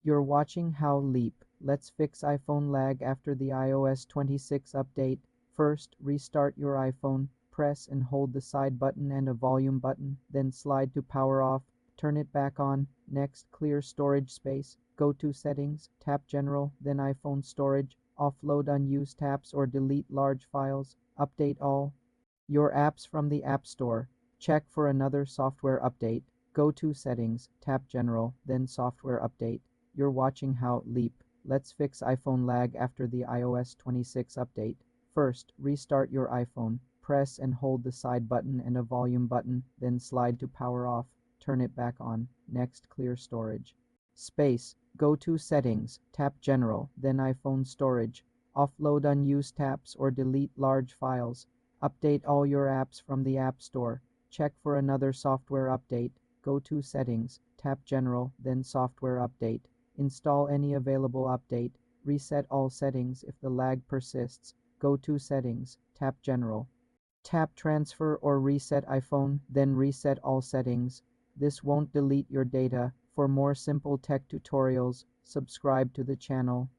You're watching How Leap. Let's fix iPhone lag after the iOS 26 update. First, restart your iPhone. Press and hold the side button and a volume button, then slide to power off. Turn it back on. Next, clear storage space. Go to Settings, tap General, then iPhone Storage. Offload unused apps or delete large files. Update all your apps from the App Store. Check for another software update. Go to Settings, tap General, then Software Update. You're watching How Leap. Let's fix iPhone lag after the iOS 26 update. First, restart your iPhone. Press and hold the side button and a volume button, then slide to power off. Turn it back on. Next, clear storage space. Go to Settings, tap General, then iPhone Storage. Offload unused apps or delete large files. Update all your apps from the App Store. Check for another software update. Go to Settings, tap General, then Software Update. Install any available update. Reset all settings if the lag persists. Go to Settings, tap General. Tap Transfer or Reset iPhone, then reset all settings. This won't delete your data. For more simple tech tutorials, subscribe to the channel.